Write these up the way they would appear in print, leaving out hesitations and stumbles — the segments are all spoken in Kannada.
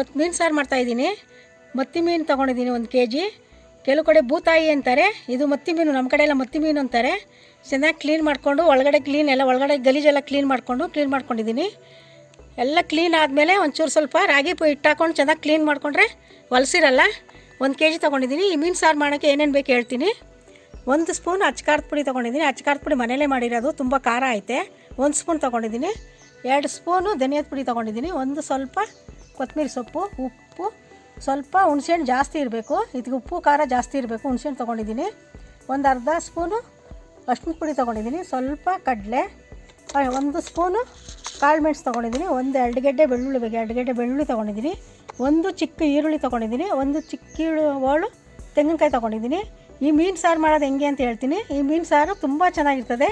ಇವತ್ತು ಮೀನು ಸಾರು ಮಾಡ್ತಾಯಿದ್ದೀನಿ. ಮತ್ತಿ ಮೀನು ತೊಗೊಂಡಿದ್ದೀನಿ 1 kg. ಕೆಲವು ಕಡೆ ಬೂತಾಯಿ ಅಂತಾರೆ, ಇದು ಮತ್ತಿ ಮೀನು, ನಮ್ಮ ಕಡೆ ಎಲ್ಲ ಮತ್ತಿ ಮೀನು ಅಂತಾರೆ. ಚೆನ್ನಾಗಿ ಕ್ಲೀನ್ ಮಾಡಿಕೊಂಡು ಒಳಗಡೆ ಒಳಗಡೆ ಗಲೀಜೆಲ್ಲ ಕ್ಲೀನ್ ಮಾಡ್ಕೊಂಡಿದ್ದೀನಿ. ಎಲ್ಲ ಕ್ಲೀನ್ ಆದಮೇಲೆ ಒಂಚೂರು ಸ್ವಲ್ಪ ರಾಗಿ ಹಿಟ್ಟು ಹಾಕ್ಕೊಂಡು ಚೆನ್ನಾಗಿ ಕ್ಲೀನ್ ಮಾಡಿಕೊಂಡ್ರೆ ಹೊಲಸಿರಲ್ಲ. 1 kg ತೊಗೊಂಡಿದ್ದೀನಿ. ಈ ಮೀನು ಸಾರು ಮಾಡೋಕ್ಕೆ ಏನೇನು ಬೇಕು ಹೇಳ್ತೀನಿ. 1 ಸ್ಪೂನ್ ಅಚ್ಚಕಾರದ ಪುಡಿ ತೊಗೊಂಡಿದ್ದೀನಿ. ಅಚ್ಚಕಾರದ ಪುಡಿ ಮನೇಲೇ ಮಾಡಿರೋದು, ತುಂಬ ಖಾರ ಐತೆ. 1 ಸ್ಪೂನ್ ತೊಗೊಂಡಿದ್ದೀನಿ. 2 ಸ್ಪೂನು ಧನಿಯಾದ ಪುಡಿ ತೊಗೊಂಡಿದ್ದೀನಿ. ಒಂದು ಸ್ವಲ್ಪ ಕೊತ್ತಂಬರಿ ಸೊಪ್ಪು, ಉಪ್ಪು, ಸ್ವಲ್ಪ ಹುಣಸೆಹಣ್ಣು ಜಾಸ್ತಿ ಇರಬೇಕು. ಇದಕ್ಕೆ ಉಪ್ಪು ಖಾರ ಜಾಸ್ತಿ ಇರಬೇಕು. ಹುಣಸೆಹಣ್ಣು ತೊಗೊಂಡಿದ್ದೀನಿ. ಒಂದು ಅರ್ಧ ಸ್ಪೂನು ಅರಿಶಿನ ಪುಡಿ ತೊಗೊಂಡಿದ್ದೀನಿ. ಸ್ವಲ್ಪ ಕಡಲೆ, 1 ಸ್ಪೂನು ಕಾಳು ಮೆಣಸು ತೊಗೊಂಡಿದ್ದೀನಿ. 2 ಗೆಡ್ಡೆ ಬೆಳ್ಳುಳ್ಳಿ ಬೇಕು, 2 ಗೆಡ್ಡೆ ಬೆಳ್ಳುಳ್ಳಿ ತೊಗೊಂಡಿದ್ದೀನಿ. 1 ಚಿಕ್ಕ ಈರುಳ್ಳಿ ತೊಗೊಂಡಿದ್ದೀನಿ. 1 ಚಿಕ್ಕ ಹೋಳು ತೆಂಗಿನಕಾಯಿ ತೊಗೊಂಡಿದ್ದೀನಿ. ಈ ಮೀನು ಸಾರು ಮಾಡೋದು ಹೆಂಗೆ ಅಂತ ಹೇಳ್ತೀನಿ. ಈ ಮೀನು ಸಾರು ತುಂಬ ಚೆನ್ನಾಗಿರ್ತದೆ,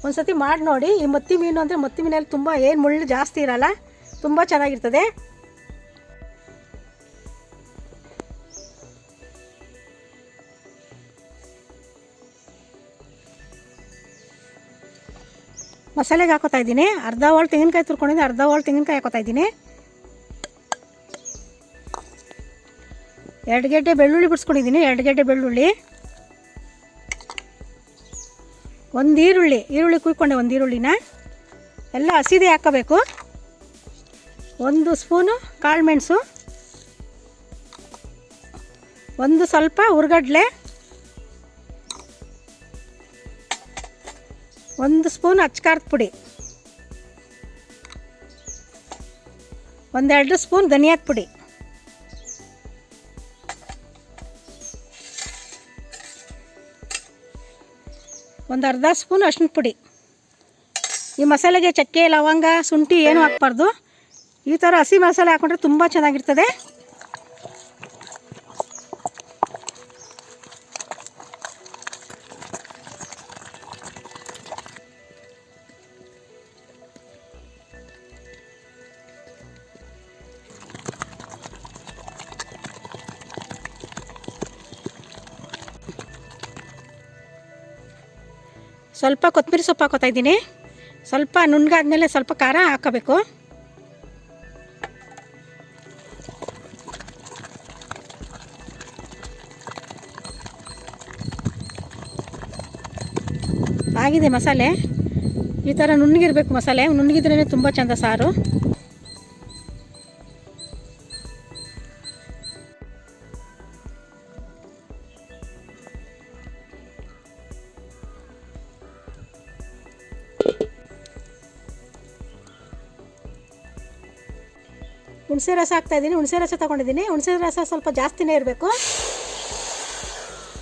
ಒಂದು ಸತಿ ಮಾಡಿ ನೋಡಿ. ಈ ಮತ್ತಿ ಮೀನು ಅಂದರೆ ಮತ್ತಿ ಮೀನಲ್ಲಿ ತುಂಬ ಏನು ಮುಳ್ಳು ಜಾಸ್ತಿ ಇರೋಲ್ಲ, ತುಂಬ ಚೆನ್ನಾಗಿರ್ತದೆ. ಮಸಾಲೆಗೆ ಹಾಕೋತಾ ಇದ್ದೀನಿ. ಅರ್ಧ ಹೋಳು ತೆಂಗಿನಕಾಯಿ ತುರ್ಕೊಂಡಿದ್ದೀನಿ, ಅರ್ಧ ಹೋಳು ತೆಂಗಿನಕಾಯಿ ಹಾಕೋತಾ ಇದ್ದೀನಿ. 2 ಗೆಡ್ಡೆ ಬೆಳ್ಳುಳ್ಳಿ ಬಿಡಿಸ್ಕೊಂಡಿದ್ದೀನಿ, 2 ಗೆಡ್ಡೆ ಬೆಳ್ಳುಳ್ಳಿ. 1 ಈರುಳ್ಳಿ ಕುಯ್ಕೊಂಡೆ, 1 ಈರುಳ್ಳಿನ ಎಲ್ಲ ಹಸಿದೆ ಹಾಕೋಬೇಕು. 1 ಸ್ಪೂನು ಕಾಳು ಮೆಣಸು, 1 ಸ್ವಲ್ಪ ಹುರ್ಗಡ್ಲೆ, 1 ಸ್ಪೂನ್ ಅಚ್ಚಕಾರದ ಪುಡಿ, 1-2 ಸ್ಪೂನ್ ಧನಿಯಾದ ಪುಡಿ, ಒಂದು ಅರ್ಧ ಸ್ಪೂನ್ ಅರಿಶಿನ ಪುಡಿ. ಈ ಮಸಾಲೆಗೆ ಚಕ್ಕೆ, ಲವಂಗ, ಶುಂಠಿ ಏನೂ ಹಾಕ್ಬಾರ್ದು. ಈ ಥರ ಹಸಿ ಮಸಾಲೆ ಹಾಕ್ಕೊಂಡ್ರೆ ತುಂಬ ಚೆನ್ನಾಗಿರ್ತದೆ. ಸ್ವಲ್ಪ ಕೊತ್ತಂಬರಿ ಸೊಪ್ಪು ಹಾಕೋತಾ ಇದ್ದೀನಿ. ಸ್ವಲ್ಪ ನುಣ್ಣಗಾದ್ಮೇಲೆ ಸ್ವಲ್ಪ ಖಾರ ಹಾಕೋಬೇಕು. ಆಗಿದೆ ಮಸಾಲೆ. ಈ ಥರ ನುಣ್ಣಗಿರಬೇಕು ಮಸಾಲೆ, ನುಣ್ಣಗಿದ್ರೇ ತುಂಬ ಚೆಂದ ಸಾರು. ಹುಣಸೆ ರಸ ಹಾಕ್ತಾಯಿದ್ದೀನಿ. ಹುಣಸೆ ರಸ ತೊಗೊಂಡಿದ್ದೀನಿ. ಹುಣಸೆ ರಸ ಸ್ವಲ್ಪ ಜಾಸ್ತಿನೇ ಇರಬೇಕು.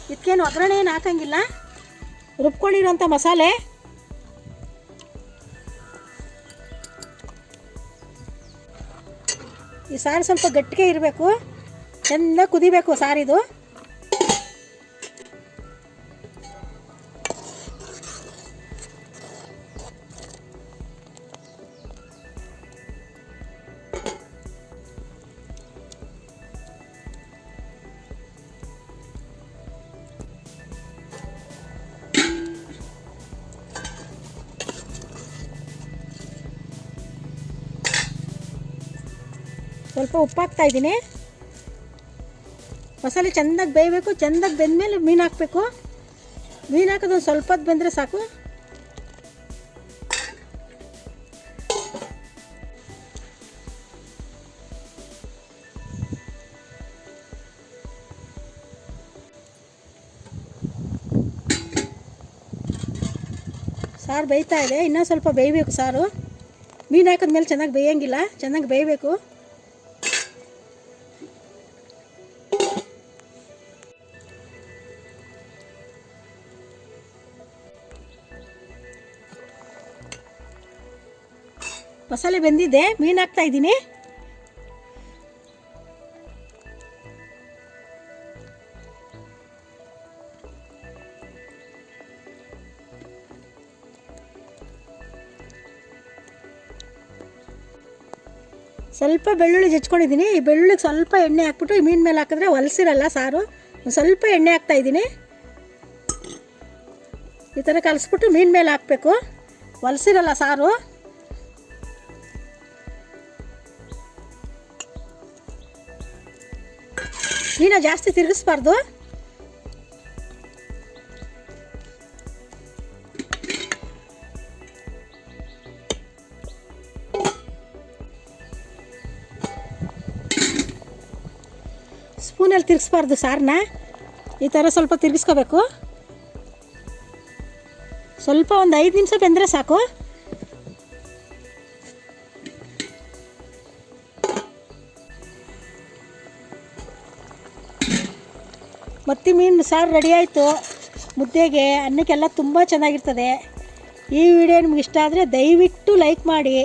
ಇದಕ್ಕೇನು ಒಗ್ಗರಣೆ ಏನು ಹಾಕೋಂಗಿಲ್ಲ. ರುಬ್ಕೊಂಡಿರೋಂಥ ಮಸಾಲೆ ಈ ಸಾರು ಸ್ವಲ್ಪ ಗಟ್ಟಿಗೆ ಇರಬೇಕು, ಚೆನ್ನಾಗಿ ಕುದಿಬೇಕು ಸಾರಿದು. ಸ್ವಲ್ಪ ಉಪ್ಪು ಹಾಕ್ತಾಯಿದ್ದೀನಿ. ಮಸಾಲೆ ಚೆಂದಾಗಿ ಬೇಯಬೇಕು. ಚೆಂದಾಗಿ ಬೆಂದಮೇಲೆ ಮೀನು ಹಾಕಬೇಕು. ಮೀನು ಹಾಕೋದು ಸ್ವಲ್ಪ ಹೊತ್ತು ಬೆಂದರೆ ಸಾಕು. ಸಾರು ಬೇಯ್ತಾ ಇದೆ, ಇನ್ನೂ ಸ್ವಲ್ಪ ಬೇಯಬೇಕು ಸಾರು. ಮೀನು ಹಾಕಿದ್ಮೇಲೆ ಚೆನ್ನಾಗಿ ಬೇಯೋಂಗಿಲ್ಲ, ಚೆನ್ನಾಗಿ ಬೇಯಬೇಕು. ಮಸಾಲೆ ಬೆಂದಿದೆ, ಮೀನು ಹಾಕ್ತಾಯಿದ್ದೀನಿ. ಸ್ವಲ್ಪ ಬೆಳ್ಳುಳ್ಳಿ ಜಜ್ಕೊಂಡಿದ್ದೀನಿ. ಈ ಬೆಳ್ಳುಳ್ಳಿಗೆ ಸ್ವಲ್ಪ ಎಣ್ಣೆ ಹಾಕ್ಬಿಟ್ಟು ಈ ಮೀನು ಮೇಲೆ ಹಾಕಿದ್ರೆ ಹೊಲಸಿರಲ್ಲ ಸಾರು. ಒಂದು ಸ್ವಲ್ಪ ಎಣ್ಣೆ ಹಾಕ್ತಾಯಿದ್ದೀನಿ. ಈ ಥರ ಕಲಿಸ್ಬಿಟ್ಟು ಮೀನು ಮೇಲೆ ಹಾಕಬೇಕು, ಹೊಲಸಿರಲ್ಲ ಸಾರು. ನೀನು ಜಾಸ್ತಿ ತಿರುಗಿಸ್ಬಾರ್ದು. ಸ್ಪೂನಲ್ಲಿ ತಿರುಗಿಸ್ಬಾರ್ದು ಸಾರನ್ನ, ಈ ಥರ ಸ್ವಲ್ಪ ತಿರುಗಿಸ್ಕೋಬೇಕು. ಸ್ವಲ್ಪ ಒಂದು 5 ನಿಮಿಷ ಬೆಂದರೆ ಸಾಕು. ಮತ್ತಿ ಮೀನು ಸಾರು ರೆಡಿ ಆಯಿತು. ಮುದ್ದೆಗೆ ಅನ್ನಕ್ಕೆಲ್ಲ ತುಂಬ ಚೆನ್ನಾಗಿರ್ತದೆ. ಈ ವಿಡಿಯೋ ನಿಮ್ಗೆ ಇಷ್ಟ ಆದರೆ ದಯವಿಟ್ಟು ಲೈಕ್ ಮಾಡಿ.